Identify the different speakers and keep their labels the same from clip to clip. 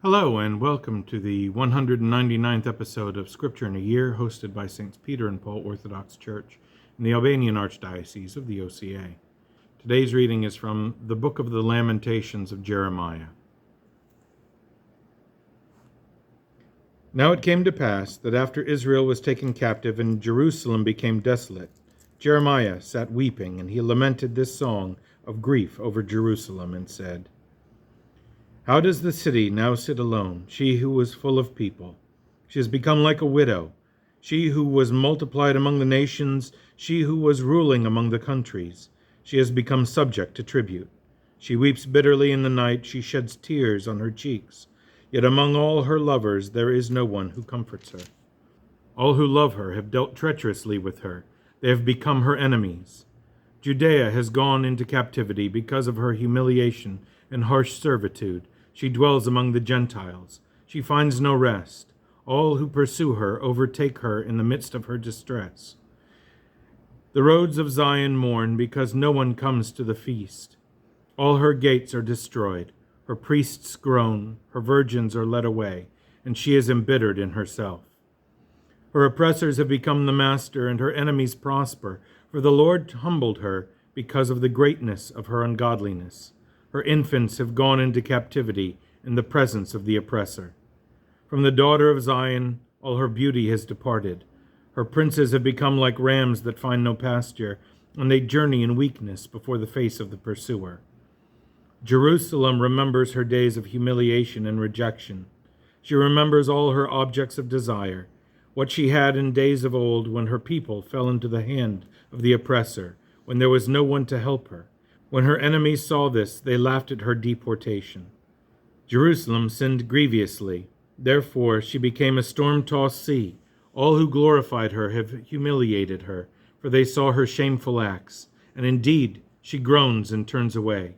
Speaker 1: Hello and welcome to the 199th episode of Scripture in a Year, hosted by Saints Peter and Paul Orthodox Church in the Albanian Archdiocese of the OCA. Today's reading is from the book of the Lamentations of Jeremiah. Now it came to pass that after Israel was taken captive and Jerusalem became desolate, Jeremiah sat weeping, and he lamented this song of grief over Jerusalem and said, "How does the city now sit alone, she who was full of people? She has become like a widow, she who was multiplied among the nations, she who was ruling among the countries. She has become subject to tribute. She weeps bitterly in the night, she sheds tears on her cheeks. Yet among all her lovers there is no one who comforts her. All who love her have dealt treacherously with her. They have become her enemies. Judea has gone into captivity because of her humiliation and harsh servitude. She dwells among the Gentiles. She finds no rest. All who pursue her overtake her in the midst of her distress. The roads of Zion mourn because no one comes to the feast. All her gates are destroyed. Her priests groan. Her virgins are led away, and she is embittered in herself. Her oppressors have become the master, and her enemies prosper, for the Lord humbled her because of the greatness of her ungodliness. Her infants have gone into captivity in the presence of the oppressor. From the daughter of Zion, all her beauty has departed. Her princes have become like rams that find no pasture, and they journey in weakness before the face of the pursuer. Jerusalem remembers her days of humiliation and rejection. She remembers all her objects of desire, what she had in days of old when her people fell into the hand of the oppressor, when there was no one to help her. When her enemies saw this, they laughed at her deportation. Jerusalem sinned grievously. Therefore she became a storm-tossed sea. All who glorified her have humiliated her, for they saw her shameful acts. And indeed, she groans and turns away.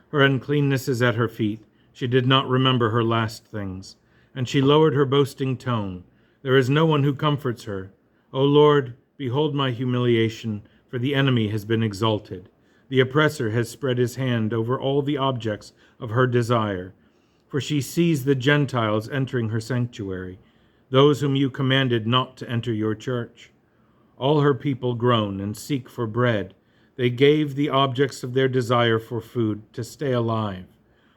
Speaker 1: Her uncleanness is at her feet. She did not remember her last things. And she lowered her boasting tone. There is no one who comforts her. O Lord, behold my humiliation, for the enemy has been exalted. The oppressor has spread his hand over all the objects of her desire. For she sees the Gentiles entering her sanctuary, those whom you commanded not to enter your church. All her people groan and seek for bread. They gave the objects of their desire for food to stay alive.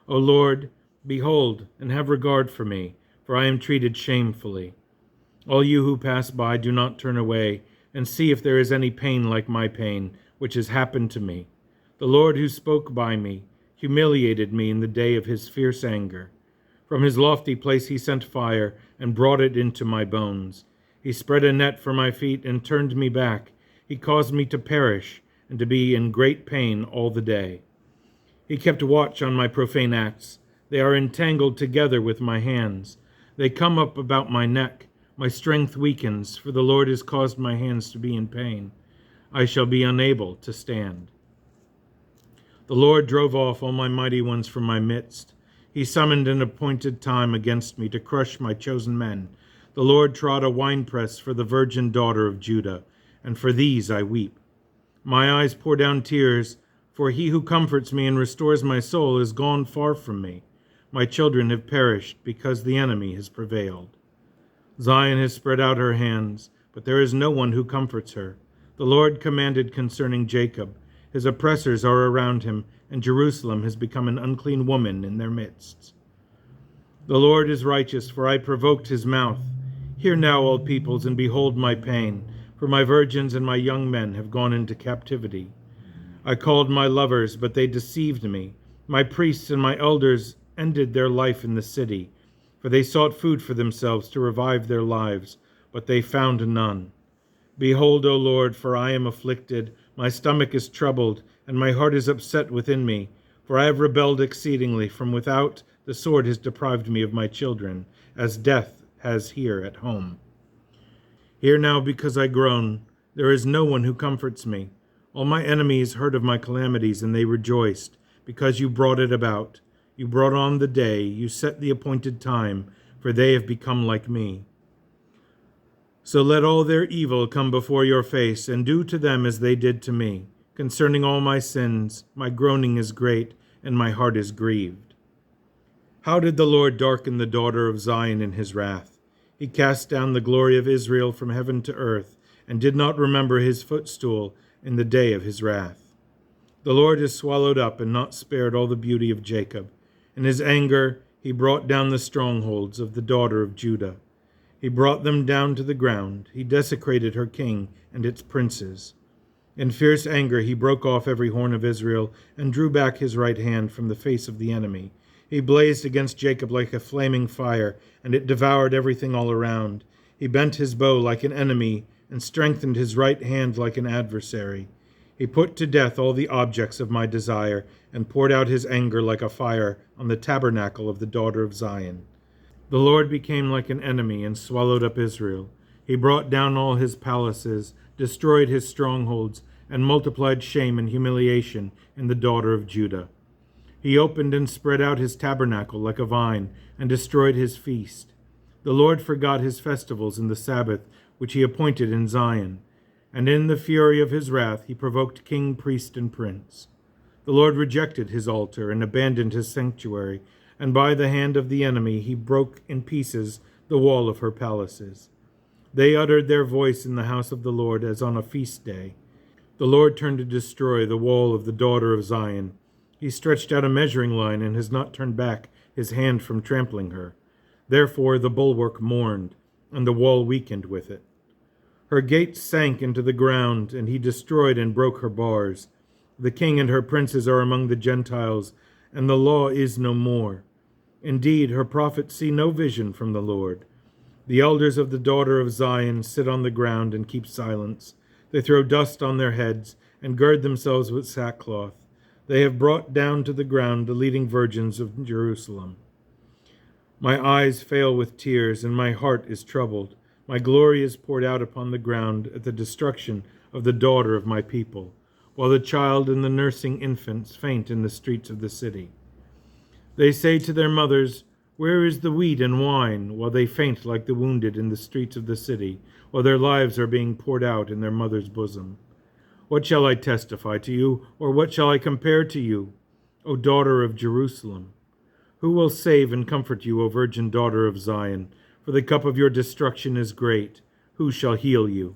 Speaker 1: O Lord, behold and have regard for me, for I am treated shamefully. All you who pass by, do not turn away, and see if there is any pain like my pain, which has happened to me. The Lord who spoke by me humiliated me in the day of his fierce anger. From his lofty place he sent fire and brought it into my bones. He spread a net for my feet and turned me back. He caused me to perish and to be in great pain all the day. He kept watch on my profane acts. They are entangled together with my hands. They come up about my neck. My strength weakens, for the Lord has caused my hands to be in pain. I shall be unable to stand. The Lord drove off all my mighty ones from my midst. He summoned an appointed time against me to crush my chosen men. The Lord trod a winepress for the virgin daughter of Judah, and for these I weep. My eyes pour down tears, for he who comforts me and restores my soul is gone far from me. My children have perished because the enemy has prevailed. Zion has spread out her hands, but there is no one who comforts her. The Lord commanded concerning Jacob. His oppressors are around him, and Jerusalem has become an unclean woman in their midst. The Lord is righteous, for I provoked his mouth. Hear now, all peoples, and behold my pain, for my virgins and my young men have gone into captivity. I called my lovers, but they deceived me. My priests and my elders ended their life in the city, for they sought food for themselves to revive their lives, but they found none. Behold, O Lord, for I am afflicted, my stomach is troubled, and my heart is upset within me, for I have rebelled exceedingly. From without the sword has deprived me of my children, as death has here at home. Hear now, because I groan. There is no one who comforts me. All my enemies heard of my calamities, and they rejoiced, because you brought it about. You brought on the day, you set the appointed time, for they have become like me. So let all their evil come before your face, and do to them as they did to me. Concerning all my sins, my groaning is great, and my heart is grieved. How did the Lord darken the daughter of Zion in his wrath? He cast down the glory of Israel from heaven to earth, and did not remember his footstool in the day of his wrath. The Lord has swallowed up and not spared all the beauty of Jacob. In his anger he brought down the strongholds of the daughter of Judah. He brought them down to the ground. He desecrated her king and its princes. In fierce anger he broke off every horn of Israel and drew back his right hand from the face of the enemy. He blazed against Jacob like a flaming fire, and it devoured everything all around. He bent his bow like an enemy and strengthened his right hand like an adversary. He put to death all the objects of my desire and poured out his anger like a fire on the tabernacle of the daughter of Zion. The Lord became like an enemy and swallowed up Israel. He brought down all his palaces, destroyed his strongholds, and multiplied shame and humiliation in the daughter of Judah. He opened and spread out his tabernacle like a vine, and destroyed his feast. The Lord forgot his festivals and the Sabbath, which he appointed in Zion. And in the fury of his wrath he provoked king, priest, and prince. The Lord rejected his altar and abandoned his sanctuary, and by the hand of the enemy he broke in pieces the wall of her palaces. They uttered their voice in the house of the Lord as on a feast day. The Lord turned to destroy the wall of the daughter of Zion. He stretched out a measuring line and has not turned back his hand from trampling her. Therefore the bulwark mourned, and the wall weakened with it. Her gates sank into the ground, and he destroyed and broke her bars. The king and her princes are among the Gentiles, and the law is no more. Indeed, her prophets see no vision from the Lord. The elders of the daughter of Zion sit on the ground and keep silence. They throw dust on their heads and gird themselves with sackcloth. They have brought down to the ground the leading virgins of Jerusalem. My eyes fail with tears, and my heart is troubled. My glory is poured out upon the ground at the destruction of the daughter of my people, while the child and the nursing infants faint in the streets of the city. They say to their mothers, "Where is the wheat and wine?" while they faint like the wounded in the streets of the city, while their lives are being poured out in their mother's bosom. What shall I testify to you, or what shall I compare to you, O daughter of Jerusalem? Who will save and comfort you, O virgin daughter of Zion? For the cup of your destruction is great. Who shall heal you?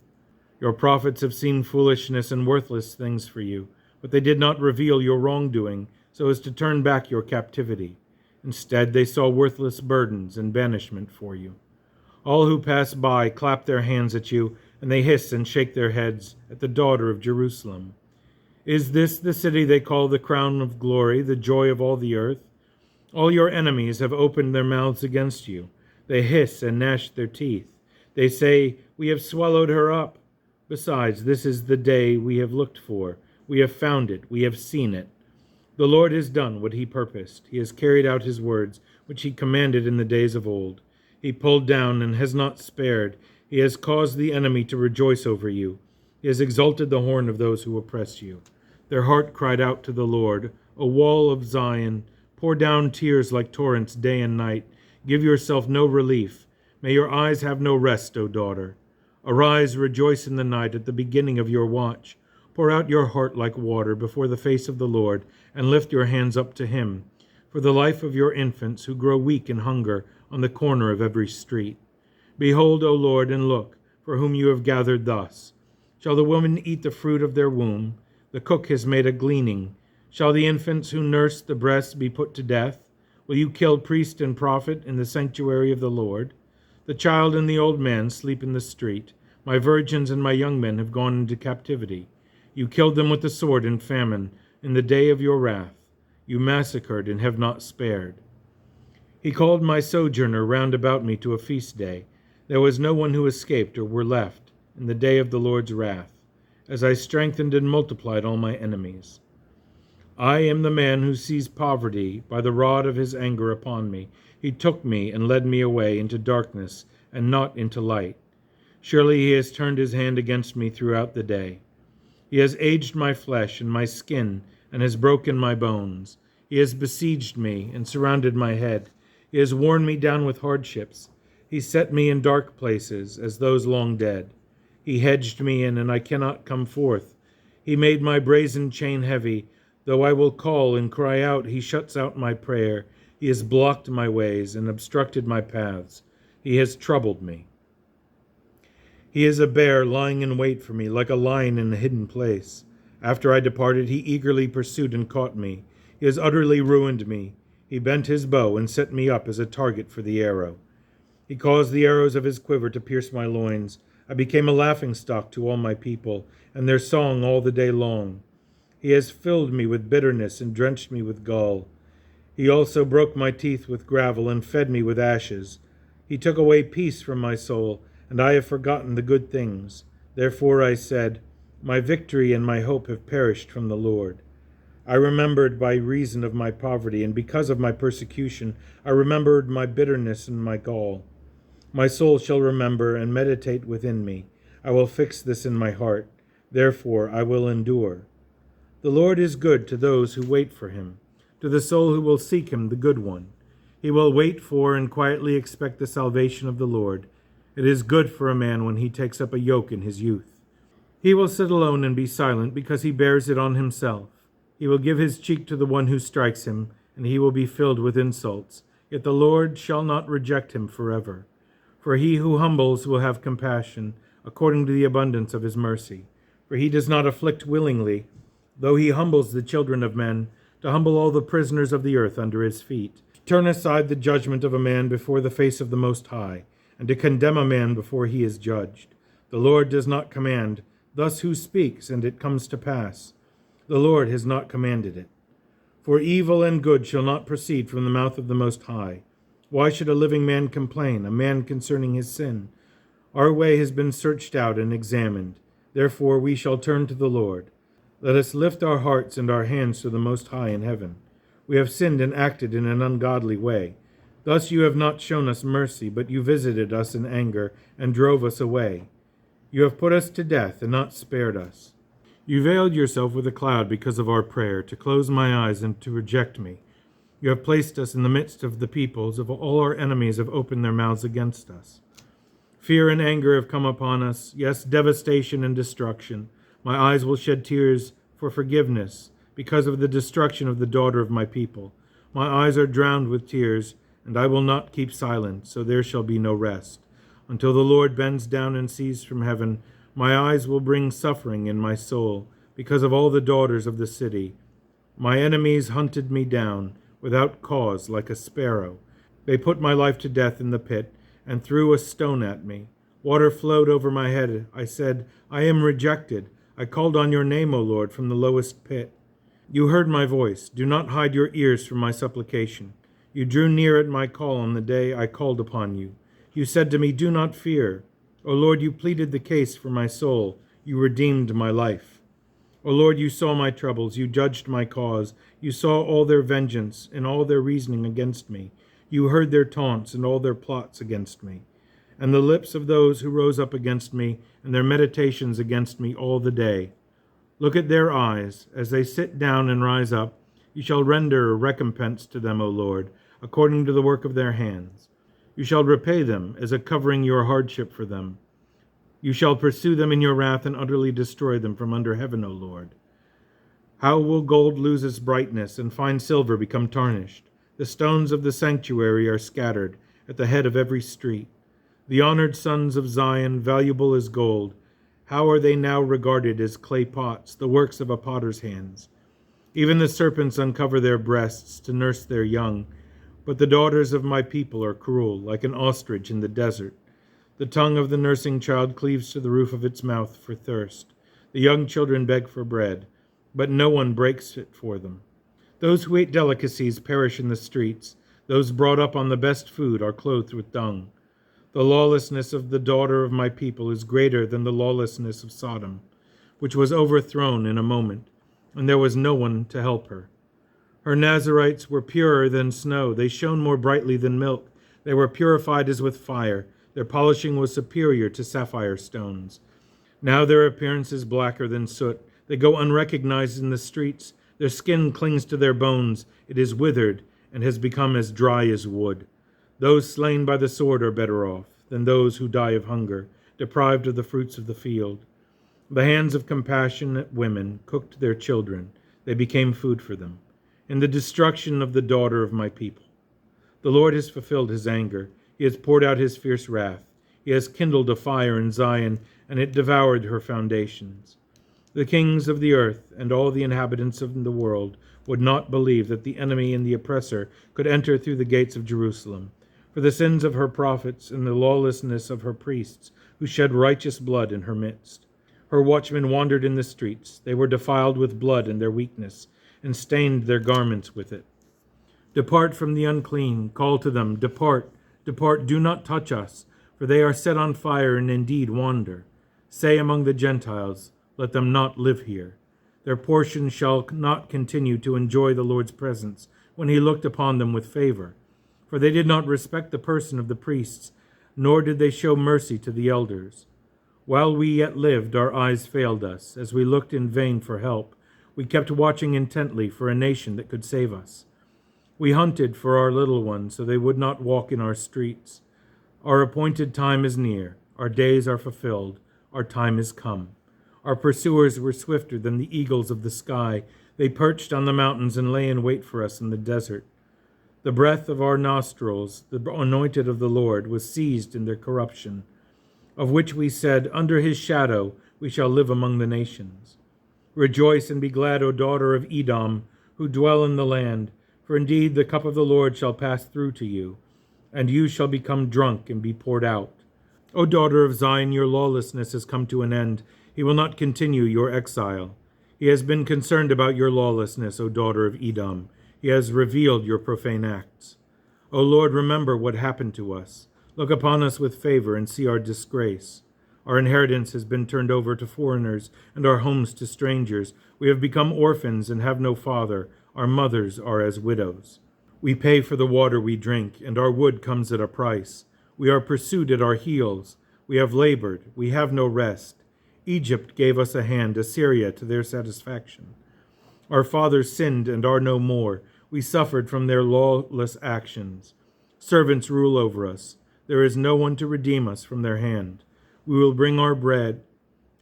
Speaker 1: Your prophets have seen foolishness and worthless things for you, but they did not reveal your wrongdoing so as to turn back your captivity. Instead, they saw worthless burdens and banishment for you. All who pass by clap their hands at you, and they hiss and shake their heads at the daughter of Jerusalem. Is this the city they call the crown of glory, the joy of all the earth? All your enemies have opened their mouths against you. They hiss and gnash their teeth. They say, "We have swallowed her up." Besides, this is the day we have looked for. We have found it. We have seen it. The Lord has done what he purposed. He has carried out his words, which he commanded in the days of old. He pulled down and has not spared. He has caused the enemy to rejoice over you. He has exalted the horn of those who oppress you. Their heart cried out to the Lord, "O wall of Zion, pour down tears like torrents day and night. Give yourself no relief. May your eyes have no rest, O daughter. Arise, rejoice in the night at the beginning of your watch. Pour out your heart like water before the face of the Lord, and lift your hands up to him, for the life of your infants who grow weak in hunger on the corner of every street. Behold, O Lord, and look, for whom you have gathered thus. Shall the woman eat the fruit of their womb? The cook has made a gleaning. Shall the infants who nurse the breasts be put to death? Will you kill priest and prophet in the sanctuary of the Lord? The child and the old man sleep in the street. My virgins and my young men have gone into captivity. You killed them with the sword and famine in the day of your wrath. You massacred and have not spared. He called my sojourner round about me to a feast day. There was no one who escaped or were left in the day of the Lord's wrath, as I strengthened and multiplied all my enemies. I am the man who sees poverty by the rod of his anger upon me. He took me and led me away into darkness and not into light. Surely he has turned his hand against me throughout the day. He has aged my flesh and my skin and has broken my bones. He has besieged me and surrounded my head. He has worn me down with hardships. He set me in dark places as those long dead. He hedged me in, and I cannot come forth. He made my brazen chain heavy. Though I will call and cry out, he shuts out my prayer. He has blocked my ways and obstructed my paths. He has troubled me. He is a bear lying in wait for me, like a lion in a hidden place. After I departed, he eagerly pursued and caught me. He has utterly ruined me. He bent his bow and set me up as a target for the arrow. He caused the arrows of his quiver to pierce my loins. I became a laughingstock to all my people, and their song all the day long. He has filled me with bitterness and drenched me with gall. He also broke my teeth with gravel and fed me with ashes. He took away peace from my soul, and I have forgotten the good things. Therefore I said, my victory and my hope have perished from the Lord. I remembered by reason of my poverty, and because of my persecution, I remembered my bitterness and my gall. My soul shall remember and meditate within me. I will fix this in my heart. Therefore I will endure. The Lord is good to those who wait for him, to the soul who will seek him, the good one. He will wait for and quietly expect the salvation of the Lord. It is good for a man when he takes up a yoke in his youth. He will sit alone and be silent because he bears it on himself. He will give his cheek to the one who strikes him, and he will be filled with insults. Yet the Lord shall not reject him forever. For he who humbles will have compassion, according to the abundance of his mercy. For he does not afflict willingly, though he humbles the children of men, to humble all the prisoners of the earth under his feet. Turn aside the judgment of a man before the face of the Most High, and to condemn a man before he is judged. The Lord does not command, thus who speaks, and it comes to pass? The Lord has not commanded it. For evil and good shall not proceed from the mouth of the Most High. Why should a living man complain, a man concerning his sin? Our way has been searched out and examined. Therefore we shall turn to the Lord. Let us lift our hearts and our hands to the Most High in heaven. We have sinned and acted in an ungodly way. Thus you have not shown us mercy, but you visited us in anger and drove us away. You have put us to death and not spared us. You veiled yourself with a cloud because of our prayer, to close my eyes and to reject me. You have placed us in the midst of the peoples. Of all our enemies have opened their mouths against us. Fear and anger have come upon us, yes, devastation and destruction. My eyes will shed tears for forgiveness because of the destruction of the daughter of my people. My eyes are drowned with tears, and I will not keep silent, so there shall be no rest. Until the Lord bends down and sees from heaven, my eyes will bring suffering in my soul because of all the daughters of the city. My enemies hunted me down without cause like a sparrow. They put my life to death in the pit and threw a stone at me. Water flowed over my head. I said, I am rejected. I called on your name, O Lord, from the lowest pit. You heard my voice. Do not hide your ears from my supplication. You drew near at my call on the day I called upon you. You said to me, do not fear. O Lord, you pleaded the case for my soul. You redeemed my life. O Lord, you saw my troubles. You judged my cause. You saw all their vengeance and all their reasoning against me. You heard their taunts and all their plots against me. And the lips of those who rose up against me and their meditations against me all the day. Look at their eyes. As they sit down and rise up, you shall render a recompense to them, O Lord, according to the work of their hands. You shall repay them as a covering your hardship for them. You shall pursue them in your wrath and utterly destroy them from under heaven, O Lord. How will gold lose its brightness and fine silver become tarnished? The stones of the sanctuary are scattered at the head of every street. The honored sons of Zion, valuable as gold, how are they now regarded as clay pots, the works of a potter's hands? Even the serpents uncover their breasts to nurse their young, but the daughters of my people are cruel, like an ostrich in the desert. The tongue of the nursing child cleaves to the roof of its mouth for thirst. The young children beg for bread, but no one breaks it for them. Those who eat delicacies perish in the streets. Those brought up on the best food are clothed with dung. The lawlessness of the daughter of my people is greater than the lawlessness of Sodom, which was overthrown in a moment, and there was no one to help her. Her Nazarites were purer than snow. They shone more brightly than milk. They were purified as with fire. Their polishing was superior to sapphire stones. Now their appearance is blacker than soot. They go unrecognized in the streets. Their skin clings to their bones. It is withered and has become as dry as wood. Those slain by the sword are better off than those who die of hunger, deprived of the fruits of the field. The hands of compassionate women cooked their children. They became food for them. In the destruction of the daughter of my people. The Lord has fulfilled his anger. He has poured out his fierce wrath. He has kindled a fire in Zion, and it devoured her foundations. The kings of the earth and all the inhabitants of the world would not believe that the enemy and the oppressor could enter through the gates of Jerusalem. For the sins of her prophets and the lawlessness of her priests, who shed righteous blood in her midst. Her watchmen wandered in the streets. They were defiled with blood in their weakness, and stained their garments with it. Depart from the unclean. Call to them, Depart, depart, do not touch us, for they are set on fire and indeed wander. Say among the Gentiles, Let them not live here. Their portion shall not continue to enjoy the Lord's presence when he looked upon them with favor. For they did not respect the person of the priests, nor did they show mercy to the elders. While we yet lived, our eyes failed us. As we looked in vain for help, we kept watching intently for a nation that could save us. We hunted for our little ones, so they would not walk in our streets. Our appointed time is near. Our days are fulfilled. Our time is come. Our pursuers were swifter than the eagles of the sky. They perched on the mountains and lay in wait for us in the desert. The breath of our nostrils, the anointed of the Lord, was seized in their corruption, of which we said, Under his shadow we shall live among the nations. Rejoice and be glad, O daughter of Edom, who dwell in the land, for indeed the cup of the Lord shall pass through to you, and you shall become drunk and be poured out. O daughter of Zion, your lawlessness has come to an end. He will not continue your exile. He has been concerned about your lawlessness, O daughter of Edom. He has revealed your profane acts. O Lord, remember what happened to us. Look upon us with favor and see our disgrace. Our inheritance has been turned over to foreigners, and our homes to strangers. We have become orphans and have no father. Our mothers are as widows. We pay for the water we drink, and our wood comes at a price. We are pursued at our heels. We have labored. We have no rest. Egypt gave us a hand, Assyria to their satisfaction. Our fathers sinned and are no more. We suffered from their lawless actions. Servants rule over us. There is no one to redeem us from their hand. We will bring our bread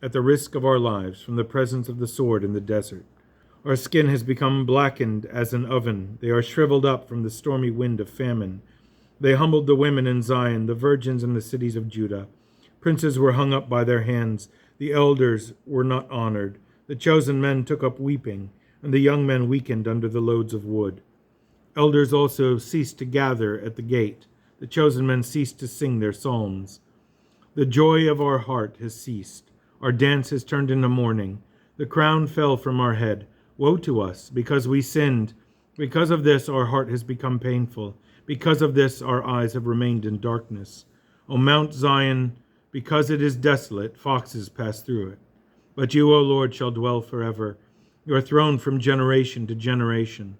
Speaker 1: at the risk of our lives from the presence of the sword in the desert. Our skin has become blackened as an oven. They are shriveled up from the stormy wind of famine. They humbled the women in Zion, the virgins in the cities of Judah. Princes were hung up by their hands. The elders were not honored. The chosen men took up weeping, and the young men weakened under the loads of wood. Elders also ceased to gather at the gate. The chosen men ceased to sing their psalms. The joy of our heart has ceased. Our dance has turned into mourning. The crown fell from our head. Woe to us, because we sinned. Because of this our heart has become painful. Because of this our eyes have remained in darkness. O Mount Zion, because it is desolate, foxes pass through it. But you, O Lord, shall dwell forever, your throne from generation to generation.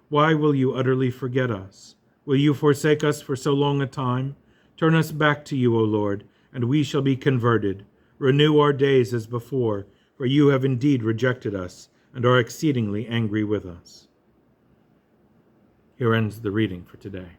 Speaker 1: Why will you utterly forget us? Will you forsake us for so long a time? Turn us back to you, O Lord, and we shall be converted. Renew our days as before, for you have indeed rejected us, and are exceedingly angry with us. Here ends the reading for today.